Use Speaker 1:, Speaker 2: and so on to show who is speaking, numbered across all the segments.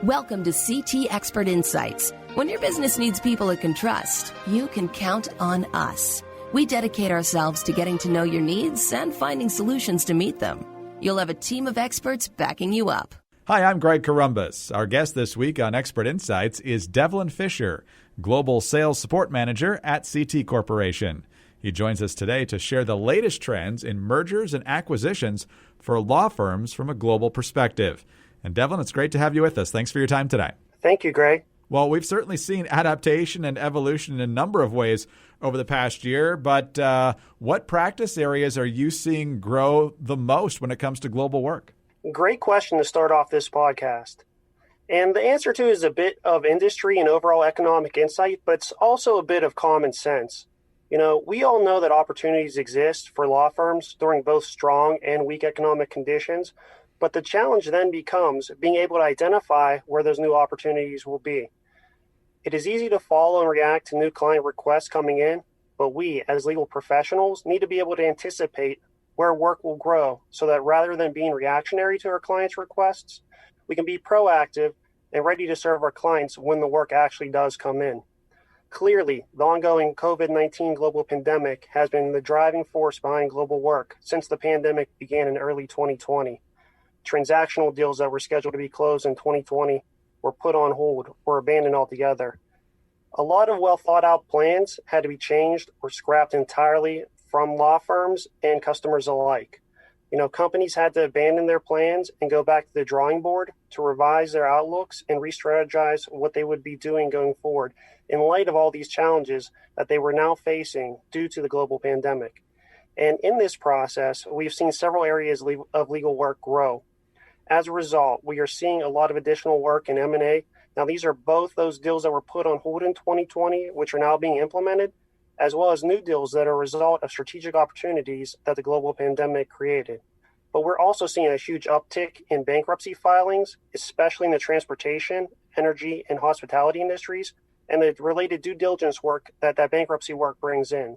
Speaker 1: Welcome to CT Expert Insights. When your business needs people it can trust, you can count on us. We dedicate ourselves to getting to know your needs and finding solutions to meet them. You'll have a team of experts backing you up.
Speaker 2: Hi, I'm Greg Corombos. Our guest this week on Expert Insights is Devlin Fisher, Global Sales Support Manager at CT Corporation. He joins us today to share the latest trends in mergers and acquisitions for law firms from a global perspective. And Devlin, it's great to have you with us. Thanks for your time today.
Speaker 3: Thank you, Greg.
Speaker 2: Well, we've certainly seen adaptation and evolution in a number of ways over the past year, but what practice areas are you seeing grow the most when it comes to global work?
Speaker 3: Great question to start off this podcast. And the answer to is a bit of industry and overall economic insight, but it's also a bit of common sense. You know, we all know that opportunities exist for law firms during both strong and weak economic conditions, but the challenge then becomes being able to identify where those new opportunities will be. It is easy to follow and react to new client requests coming in, but we, as legal professionals, need to be able to anticipate where work will grow so that rather than being reactionary to our clients' requests, we can be proactive and ready to serve our clients when the work actually does come in. Clearly, the ongoing COVID-19 global pandemic has been the driving force behind global work since the pandemic began in early 2020. Transactional deals that were scheduled to be closed in 2020 were put on hold or abandoned altogether. A lot of well-thought-out plans had to be changed or scrapped entirely from law firms and customers alike. You know, companies had to abandon their plans and go back to the drawing board to revise their outlooks and re-strategize what they would be doing going forward in light of all these challenges that they were now facing due to the global pandemic. And in this process, we've seen several areas of legal work grow. As a result, we are seeing a lot of additional work in M&A. Now, these are both those deals that were put on hold in 2020, which are now being implemented, as well as new deals that are a result of strategic opportunities that the global pandemic created. But we're also seeing a huge uptick in bankruptcy filings, especially in the transportation, energy, and hospitality industries, and the related due diligence work that bankruptcy work brings in.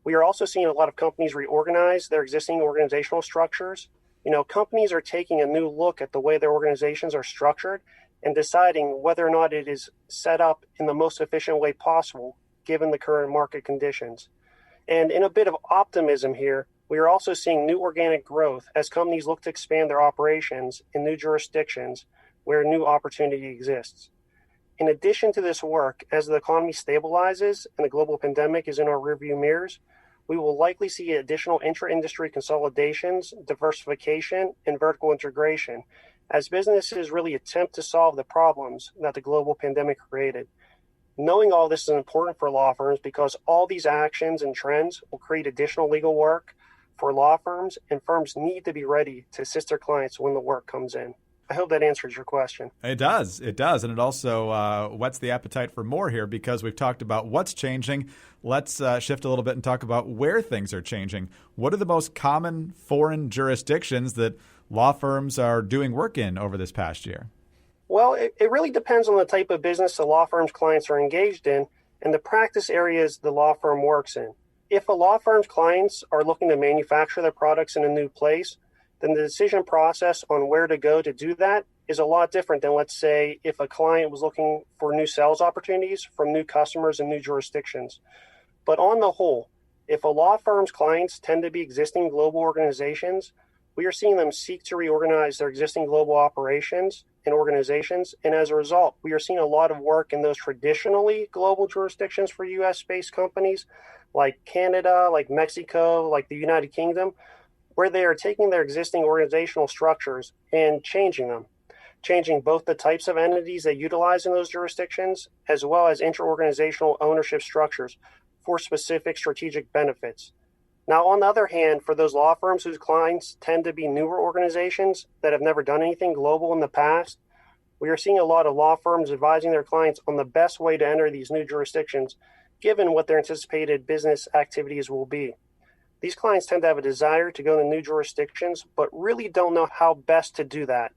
Speaker 3: We are also seeing a lot of companies reorganize their existing organizational structures. You know, companies are taking a new look at the way their organizations are structured and deciding whether or not it is set up in the most efficient way possible, given the current market conditions. And in a bit of optimism here, we are also seeing new organic growth as companies look to expand their operations in new jurisdictions where new opportunity exists. In addition to this work, as the economy stabilizes and the global pandemic is in our rearview mirrors, we will likely see additional intra-industry consolidations, diversification, and vertical integration as businesses really attempt to solve the problems that the global pandemic created. Knowing all this is important for law firms because all these actions and trends will create additional legal work for law firms, and firms need to be ready to assist their clients when the work comes in. I hope that answers your question.
Speaker 2: It does. And it also whets the appetite for more here because we've talked about what's changing. Let's shift a little bit and talk about where things are changing. What are the most common foreign jurisdictions that law firms are doing work in over this past year?
Speaker 3: Well, it really depends on the type of business the law firm's clients are engaged in and the practice areas the law firm works in. If a law firm's clients are looking to manufacture their products in a new place, then the decision process on where to go to do that is a lot different than, let's say, if a client was looking for new sales opportunities from new customers in new jurisdictions. But on the whole, if a law firm's clients tend to be existing global organizations, we are seeing them seek to reorganize their existing global operations and organizations. And as a result, we are seeing a lot of work in those traditionally global jurisdictions for U.S.-based companies like Canada, like Mexico, like the United Kingdom, where they are taking their existing organizational structures and changing them, changing both the types of entities they utilize in those jurisdictions, as well as inter-organizational ownership structures for specific strategic benefits. Now, on the other hand, for those law firms whose clients tend to be newer organizations that have never done anything global in the past, we are seeing a lot of law firms advising their clients on the best way to enter these new jurisdictions, given what their anticipated business activities will be. These clients tend to have a desire to go to new jurisdictions, but really don't know how best to do that.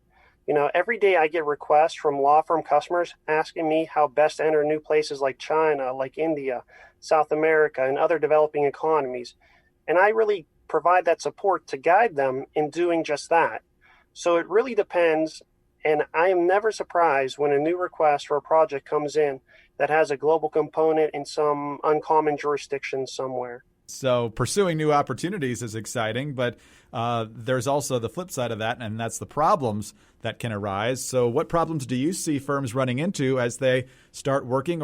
Speaker 3: You know, every day I get requests from law firm customers asking me how best to enter new places like China, like India, South America, and other developing economies. And I really provide that support to guide them in doing just that. So it really depends And I am never surprised when a new request for a project comes in that has a global component in some uncommon jurisdiction somewhere.
Speaker 2: So pursuing new opportunities is exciting, but there's also the flip side of that, and that's the problems that can arise. So what problems do you see firms running into as they start working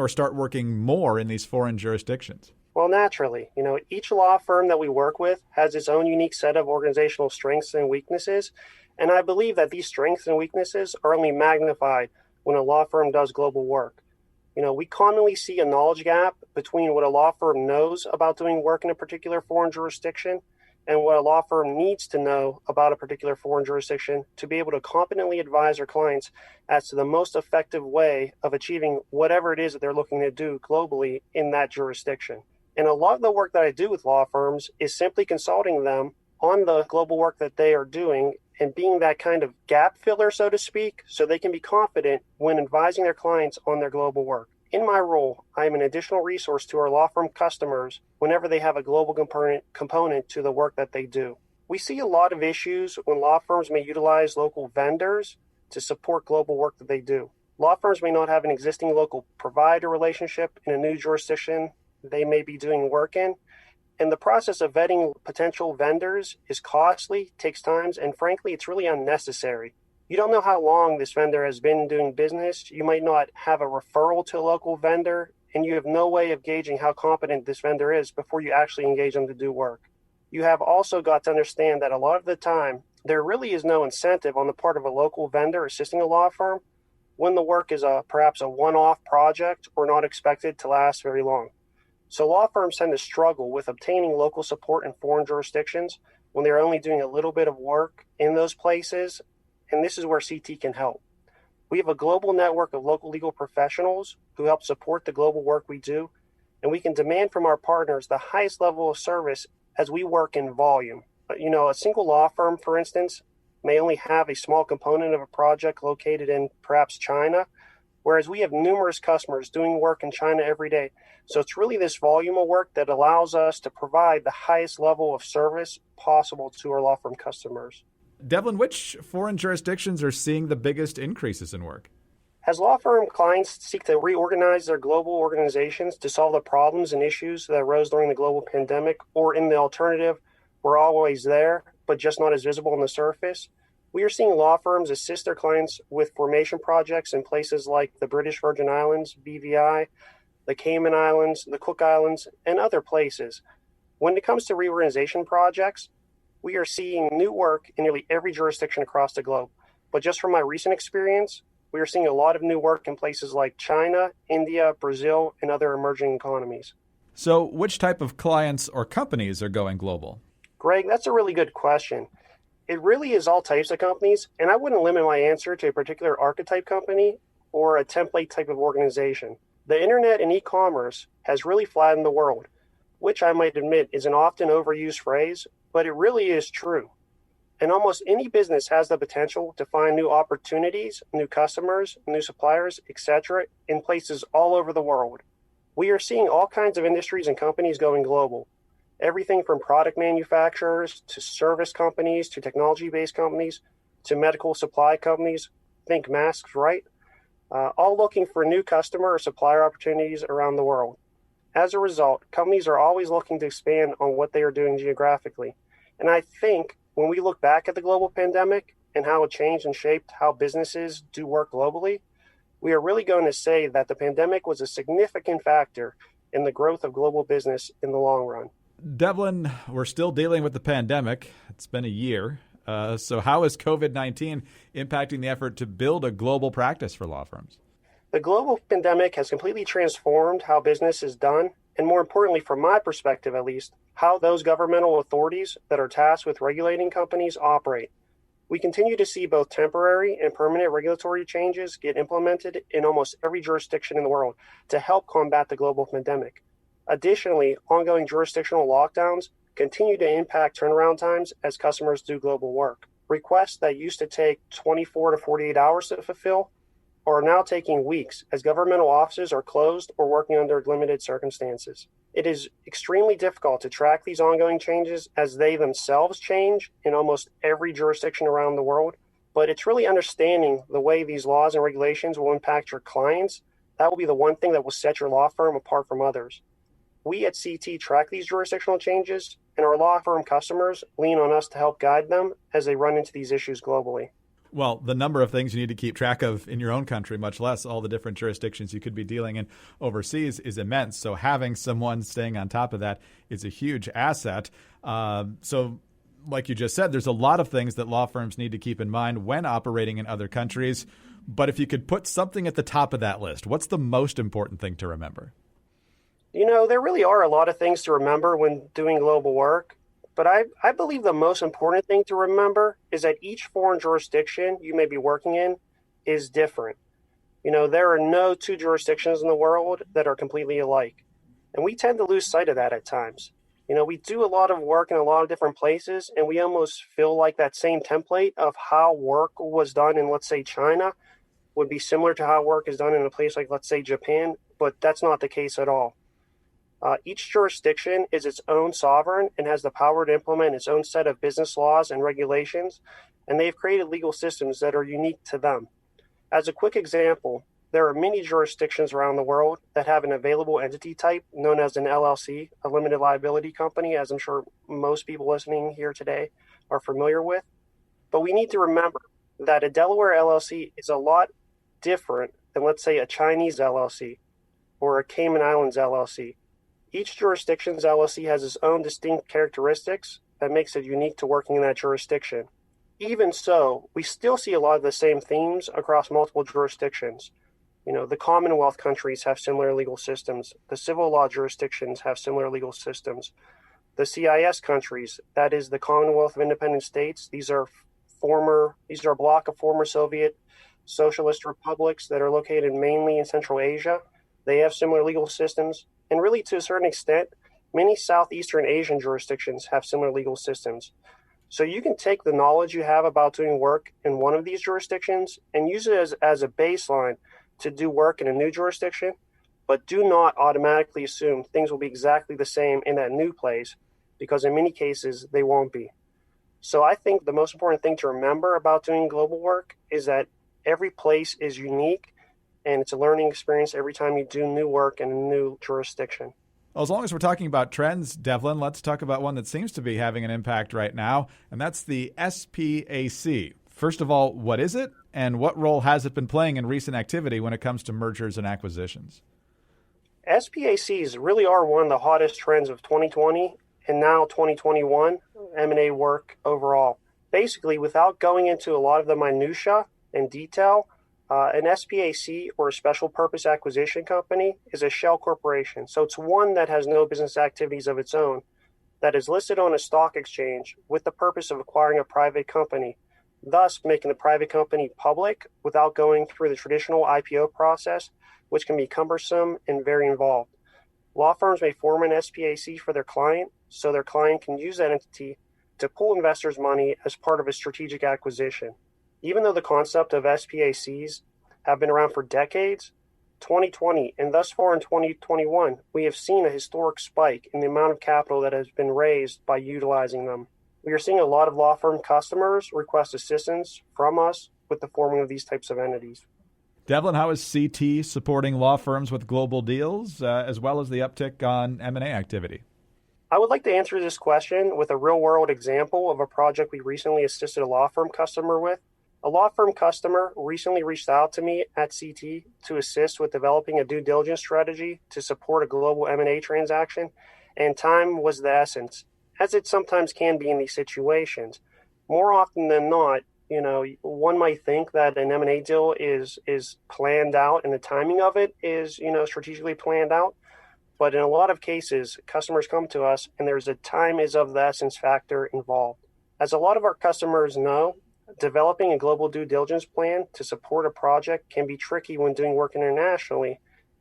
Speaker 2: more in these foreign jurisdictions?
Speaker 3: Well, naturally, each law firm that we work with has its own unique set of organizational strengths and weaknesses. And I believe that these strengths and weaknesses are only magnified when a law firm does global work. We commonly see a knowledge gap between what a law firm knows about doing work in a particular foreign jurisdiction and what a law firm needs to know about a particular foreign jurisdiction to be able to competently advise their clients as to the most effective way of achieving whatever it is that they're looking to do globally in that jurisdiction. And a lot of the work that I do with law firms is simply consulting them on the global work that they are doing and being that kind of gap filler, so to speak, so they can be confident when advising their clients on their global work. In my role, I am an additional resource to our law firm customers whenever they have a global component to the work that they do. We see a lot of issues when law firms may utilize local vendors to support global work that they do. Law firms may not have an existing local provider relationship in a new jurisdiction they may be doing work in. And the process of vetting potential vendors is costly, takes time, and frankly, it's really unnecessary. You don't know how long this vendor has been doing business. You might not have a referral to a local vendor, and you have no way of gauging how competent this vendor is before you actually engage them to do work. You have also got to understand that a lot of the time, there really is no incentive on the part of a local vendor assisting a law firm when the work is perhaps a one-off project or not expected to last very long. So law firms tend to struggle with obtaining local support in foreign jurisdictions when they're only doing a little bit of work in those places, and this is where CT can help. We have a global network of local legal professionals who help support the global work we do, and we can demand from our partners the highest level of service as we work in volume. A single law firm, for instance, may only have a small component of a project located in perhaps China, whereas we have numerous customers doing work in China every day. So it's really this volume of work that allows us to provide the highest level of service possible to our law firm customers.
Speaker 2: Devlin, which foreign jurisdictions are seeing the biggest increases in work?
Speaker 3: As law firm clients seek to reorganize their global organizations to solve the problems and issues that arose during the global pandemic, or in the alternative, we're always there, but just not as visible on the surface, we are seeing law firms assist their clients with formation projects in places like the British Virgin Islands, BVI, the Cayman Islands, the Cook Islands, and other places. When it comes to reorganization projects, we are seeing new work in nearly every jurisdiction across the globe. But just from my recent experience, we are seeing a lot of new work in places like China, India, Brazil, and other emerging economies.
Speaker 2: So which type of clients or companies are going global?
Speaker 3: Greg, that's a really good question. It really is all types of companies, and I wouldn't limit my answer to a particular archetype company or a template type of organization. The internet and e-commerce has really flattened the world, which I might admit is an often overused phrase, but it really is true. And almost any business has the potential to find new opportunities, new customers, new suppliers, etc., in places all over the world. We are seeing all kinds of industries and companies going global. Everything from product manufacturers to service companies to technology-based companies to medical supply companies, think masks, right? All looking for new customer or supplier opportunities around the world. As a result, companies are always looking to expand on what they are doing geographically. And I think when we look back at the global pandemic and how it changed and shaped how businesses do work globally, we are really going to say that the pandemic was a significant factor in the growth of global business in the long run.
Speaker 2: Devlin, we're still dealing with the pandemic. It's been a year. So how is COVID-19 impacting the effort to build a global practice for law firms?
Speaker 3: The global pandemic has completely transformed how business is done, and more importantly, from my perspective at least, how those governmental authorities that are tasked with regulating companies operate. We continue to see both temporary and permanent regulatory changes get implemented in almost every jurisdiction in the world to help combat the global pandemic. Additionally, ongoing jurisdictional lockdowns continue to impact turnaround times as customers do global work. Requests that used to take 24 to 48 hours to fulfill are now taking weeks as governmental offices are closed or working under limited circumstances. It is extremely difficult to track these ongoing changes as they themselves change in almost every jurisdiction around the world, But it's really understanding the way these laws and regulations will impact your clients. That will be the one thing that will set your law firm apart from others. We at CT track these jurisdictional changes, and our law firm customers lean on us to help guide them as they run into these issues globally.
Speaker 2: Well, the number of things you need to keep track of in your own country, much less all the different jurisdictions you could be dealing in overseas, is immense. So having someone staying on top of that is a huge asset. So like you just said, there's a lot of things that law firms need to keep in mind when operating in other countries. But if you could put something at the top of that list, what's the most important thing to remember?
Speaker 3: There really are a lot of things to remember when doing global work. But I believe the most important thing to remember is that each foreign jurisdiction you may be working in is different. There are no two jurisdictions in the world that are completely alike. And we tend to lose sight of that at times. We do a lot of work in a lot of different places, and we almost feel like that same template of how work was done in, let's say, China would be similar to how work is done in a place like, let's say, Japan, but that's not the case at all. Each jurisdiction is its own sovereign and has the power to implement its own set of business laws and regulations, and they've created legal systems that are unique to them. As a quick example, there are many jurisdictions around the world that have an available entity type known as an LLC, a limited liability company, as I'm sure most people listening here today are familiar with. But we need to remember that a Delaware LLC is a lot different than, let's say, a Chinese LLC or a Cayman Islands LLC. Each jurisdiction's LLC has its own distinct characteristics that makes it unique to working in that jurisdiction. Even so, we still see a lot of the same themes across multiple jurisdictions. The Commonwealth countries have similar legal systems. The civil law jurisdictions have similar legal systems. The CIS countries, that is the Commonwealth of Independent States, these are a block of former Soviet socialist republics that are located mainly in Central Asia. They have similar legal systems. And really, to a certain extent, many Southeastern Asian jurisdictions have similar legal systems. So you can take the knowledge you have about doing work in one of these jurisdictions and use it as a baseline to do work in a new jurisdiction, but do not automatically assume things will be exactly the same in that new place, because in many cases, they won't be. So I think the most important thing to remember about doing global work is that every place is unique, and it's a learning experience every time you do new work in a new jurisdiction.
Speaker 2: Well, as long as we're talking about trends, Devlin, let's talk about one that seems to be having an impact right now, and that's the SPAC. First of all, what is it, and what role has it been playing in recent activity when it comes to mergers and acquisitions?
Speaker 3: SPACs really are one of the hottest trends of 2020 and now 2021 M&A work overall. Basically, without going into a lot of the minutia and detail, an SPAC, or a special purpose acquisition company, is a shell corporation. So it's one that has no business activities of its own, that is listed on a stock exchange with the purpose of acquiring a private company, thus making the private company public without going through the traditional IPO process, which can be cumbersome and very involved. Law firms may form an SPAC for their client, so their client can use that entity to pool investors' money as part of a strategic acquisition. Even though the concept of SPACs have been around for decades, 2020 and thus far in 2021, we have seen a historic spike in the amount of capital that has been raised by utilizing them. We are seeing a lot of law firm customers request assistance from us with the forming of these types of entities.
Speaker 2: Devlin, how is CT supporting law firms with global deals, as well as the uptick on M&A activity?
Speaker 3: I would like to answer this question with a real-world example of a project we recently assisted a law firm customer with. A law firm customer recently reached out to me at CT to assist with developing a due diligence strategy to support a global M&A transaction, and time was the essence, as it sometimes can be in these situations. More often than not, one might think that an M&A deal is planned out and the timing of it is, strategically planned out. But in a lot of cases, customers come to us and there's a time is of the essence factor involved. As a lot of our customers know, developing a global due diligence plan to support a project can be tricky when doing work internationally,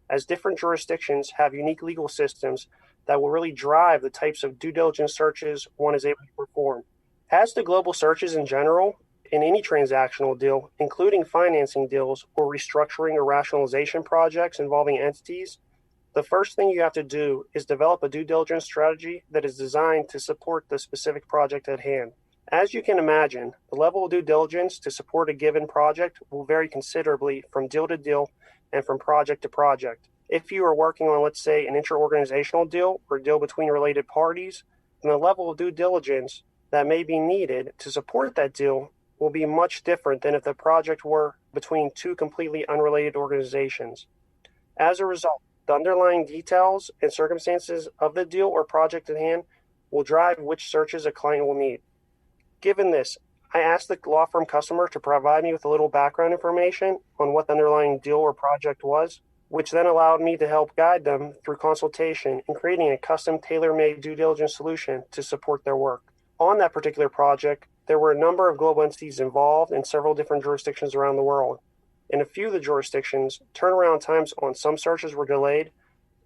Speaker 3: as different jurisdictions have unique legal systems that will really drive the types of due diligence searches one is able to perform. As to global searches in general, in any transactional deal, including financing deals or restructuring or rationalization projects involving entities, the first thing you have to do is develop a due diligence strategy that is designed to support the specific project at hand. As you can imagine, the level of due diligence to support a given project will vary considerably from deal to deal and from project to project. If you are working on, let's say, an inter-organizational deal or a deal between related parties, then the level of due diligence that may be needed to support that deal will be much different than if the project were between two completely unrelated organizations. As a result, the underlying details and circumstances of the deal or project at hand will drive which searches a client will need. Given this, I asked the law firm customer to provide me with a little background information on what the underlying deal or project was, which then allowed me to help guide them through consultation in creating a custom tailor-made due diligence solution to support their work. On that particular project, there were a number of global entities involved in several different jurisdictions around the world. In a few of the jurisdictions, turnaround times on some searches were delayed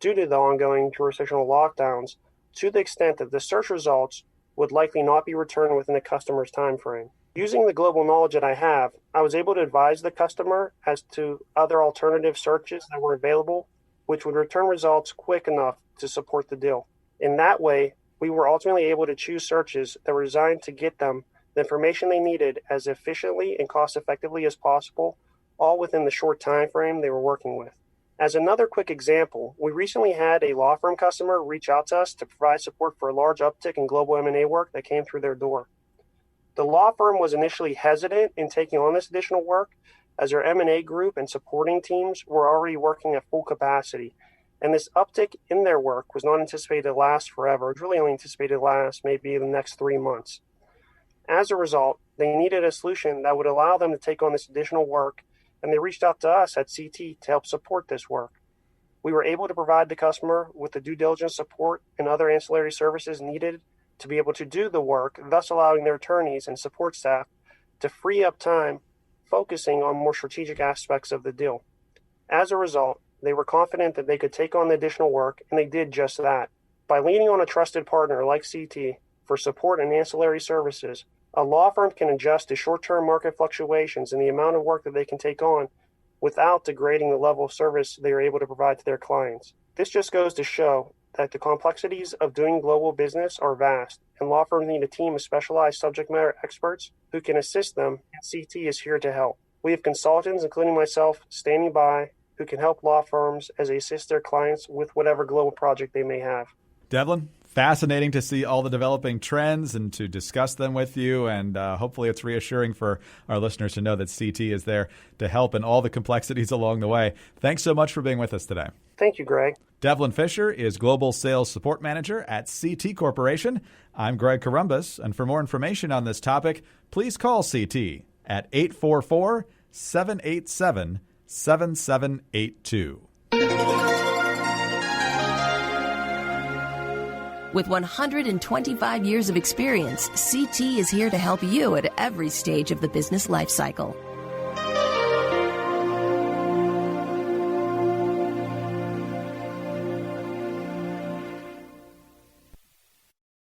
Speaker 3: due to the ongoing jurisdictional lockdowns, to the extent that the search results would likely not be returned within the customer's time frame. Using the global knowledge that I have, I was able to advise the customer as to other alternative searches that were available, which would return results quick enough to support the deal. In that way, we were ultimately able to choose searches that were designed to get them the information they needed as efficiently and cost effectively as possible, all within the short time frame they were working with. As another quick example, we recently had a law firm customer reach out to us to provide support for a large uptick in global M&A work that came through their door. The law firm was initially hesitant in taking on this additional work, as their M&A group and supporting teams were already working at full capacity, and this uptick in their work was not anticipated to last forever. It was really only anticipated to last maybe the next 3 months. As a result, they needed a solution that would allow them to take on this additional work, and they reached out to us at CT to help support this work. We were able to provide the customer with the due diligence support and other ancillary services needed to be able to do the work, thus allowing their attorneys and support staff to free up time focusing on more strategic aspects of the deal. As a result, they were confident that they could take on the additional work, and they did just that. By leaning on a trusted partner like CT for support and ancillary services, a law firm can adjust to short-term market fluctuations in the amount of work that they can take on without degrading the level of service they are able to provide to their clients. This just goes to show that the complexities of doing global business are vast, and law firms need a team of specialized subject matter experts who can assist them, and CT is here to help. We have consultants, including myself, standing by who can help law firms as they assist their clients with whatever global project they may have.
Speaker 2: Devlin, fascinating to see all the developing trends and to discuss them with you. And hopefully it's reassuring for our listeners to know that CT is there to help in all the complexities along the way. Thanks so much for being with us today.
Speaker 3: Thank you, Greg.
Speaker 2: Devlin Fisher is Global Sales Support Manager at CT Corporation. I'm Greg Columbus, and for more information on this topic, please call CT at 844-787-7782.
Speaker 1: With 125 years of experience, CT is here to help you at every stage of the business life cycle.